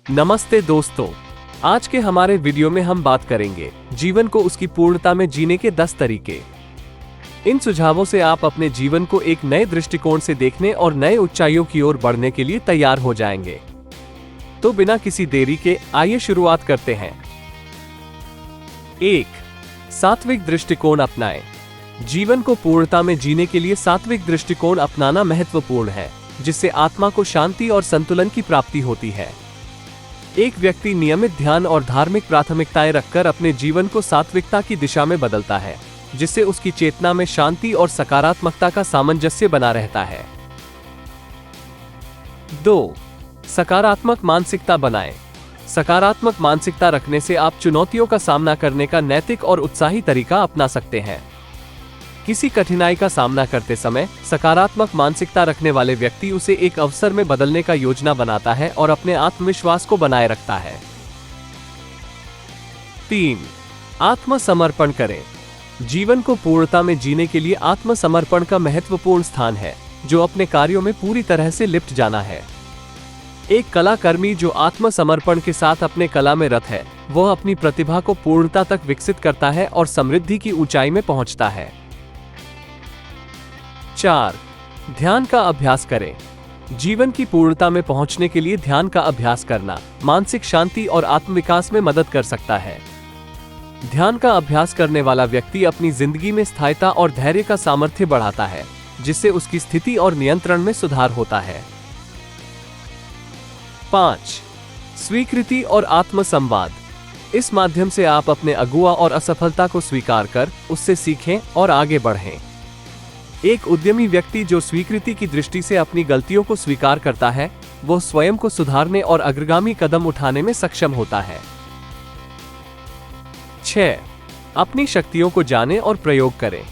नमस्ते दोस्तों, आज के हमारे वीडियो में हम बात करेंगे जीवन को उसकी पूर्णता में जीने के 10 तरीके। इन सुझावों से आप अपने जीवन को एक नए दृष्टिकोण से देखने और नए ऊंचाइयों की ओर बढ़ने के लिए तैयार हो जाएंगे। तो बिना किसी देरी के आइए शुरुआत करते हैं। 1. सात्विक दृष्टिकोण अपनाएं। जीवन को पूर्णता में जीने के लिए सात्विक दृष्टिकोण अपनाना महत्वपूर्ण है, जिससे आत्मा को शांति और संतुलन की प्राप्ति होती है। एक व्यक्ति नियमित ध्यान और धार्मिक प्राथमिकताएं रखकर अपने जीवन को सात्विकता की दिशा में बदलता है, जिससे उसकी चेतना में शांति और सकारात्मकता का सामंजस्य बना रहता है। 2. सकारात्मक मानसिकता बनाएं। सकारात्मक मानसिकता रखने से आप चुनौतियों का सामना करने का नैतिक और उत्साही तरीका अपना सकते हैं। किसी कठिनाई का सामना करते समय सकारात्मक मानसिकता रखने वाले व्यक्ति उसे एक अवसर में बदलने का योजना बनाता है और अपने आत्मविश्वास को बनाए रखता है। 3. आत्मसमर्पण करें। जीवन को पूर्णता में जीने के लिए आत्मसमर्पण का महत्वपूर्ण स्थान है, जो अपने कार्यों में पूरी तरह से लिप्त जाना है। एक कलाकर्मी जो आत्मसमर्पण के साथ अपने कला में रत है, वह अपनी प्रतिभा को पूर्णता तक विकसित करता है और समृद्धि की ऊंचाई में पहुंचता है। 4. ध्यान का अभ्यास करें। जीवन की पूर्णता में पहुंचने के लिए ध्यान का अभ्यास करना मानसिक शांति और आत्मविकास में मदद कर सकता है। ध्यान का अभ्यास करने वाला व्यक्ति अपनी जिंदगी में स्थायिता और धैर्य का सामर्थ्य बढ़ाता है, जिससे उसकी स्थिति और नियंत्रण में सुधार होता है। 5. स्वीकृति और आत्मसंवाद। इस माध्यम से आप अपने अगुआ और असफलता को स्वीकार कर उससे सीखें और आगे बढ़ें। एक उद्यमी व्यक्ति जो स्वीकृति की दृष्टि से अपनी गलतियों को स्वीकार करता है, वो स्वयं को सुधारने और अग्रगामी कदम उठाने में सक्षम होता है। 6. अपनी शक्तियों को जानें और प्रयोग करें।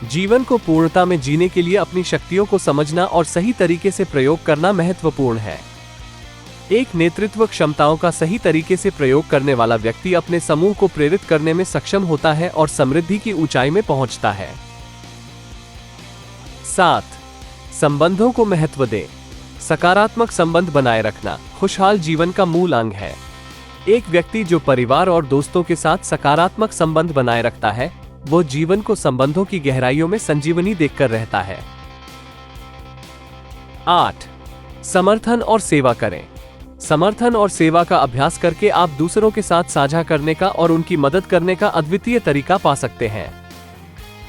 जीवन को पूर्णता में जीने के लिए अपनी शक्तियों को समझना और सही तरीके से प्रयोग करना महत्वपूर्ण है। एक नेतृत्व क्षमताओं का सही तरीके से प्रयोग करने वाला व्यक्ति अपने समूह को प्रेरित करने में सक्षम होता है और समृद्धि की ऊंचाई में पहुंचता है। 7. संबंधों को महत्व दें। सकारात्मक संबंध बनाए रखना खुशहाल जीवन का मूल अंग है। एक व्यक्ति जो परिवार और दोस्तों के साथ सकारात्मक संबंध बनाए रखता है, वो जीवन को संबंधों की गहराइयों में संजीवनी देखकर रहता है। 8. समर्थन और सेवा करें। समर्थन और सेवा का अभ्यास करके आप दूसरों के साथ साझा करने का और उनकी मदद करने का अद्वितीय तरीका पा सकते हैं।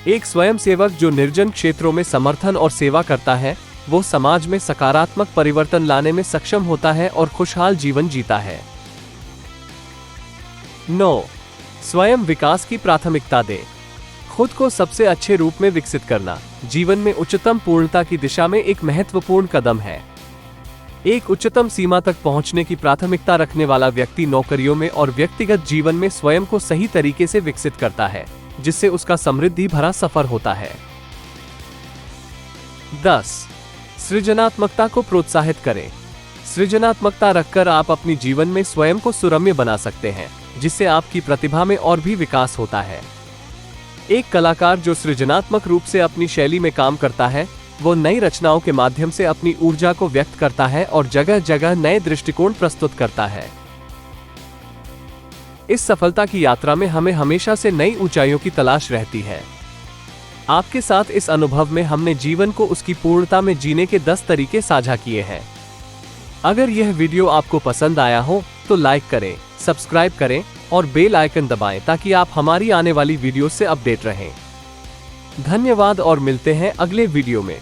एक स्वयंसेवक जो निर्जन क्षेत्रों में समर्थन और सेवा करता है, वो समाज में सकारात्मक परिवर्तन लाने में सक्षम होता है और खुशहाल जीवन जीता है। 9. स्वयं विकास की प्राथमिकता दें। खुद को सबसे अच्छे रूप में विकसित करना जीवन में उच्चतम पूर्णता की दिशा में एक महत्वपूर्ण कदम है। एक उच्चतम सीमा तक पहुंचने की प्राथमिकता रखने वाला व्यक्ति नौकरियों में और व्यक्तिगत जीवन में स्वयं को सही तरीके से विकसित करता है, जिससे उसका समृद्धि भरा सफर होता है। 10. सृजनात्मकता को प्रोत्साहित करें। सृजनात्मकता रखकर आप अपनी जीवन में स्वयं को सुरम्य बना सकते हैं, जिससे आपकी प्रतिभा में और भी विकास होता है। एक कलाकार जो सृजनात्मक रूप से अपनी शैली में काम करता है, वो नई रचनाओं के माध्यम से अपनी ऊर्जा को व्यक्त करता है और जगह जगह नए दृष्टिकोण प्रस्तुत करता है। इस सफलता की यात्रा में हमें हमेशा से नई ऊंचाइयों की तलाश रहती है। आपके साथ इस अनुभव में हमने जीवन को उसकी पूर्णता में जीने के 10 तरीके साझा किए हैं। अगर यह वीडियो आपको पसंद आया हो तो लाइक करें, सब्सक्राइब करें और बेल आइकन दबाएं ताकि आप हमारी आने वाली वीडियो से अपडेट रहें। धन्यवाद और मिलते हैं अगले वीडियो में।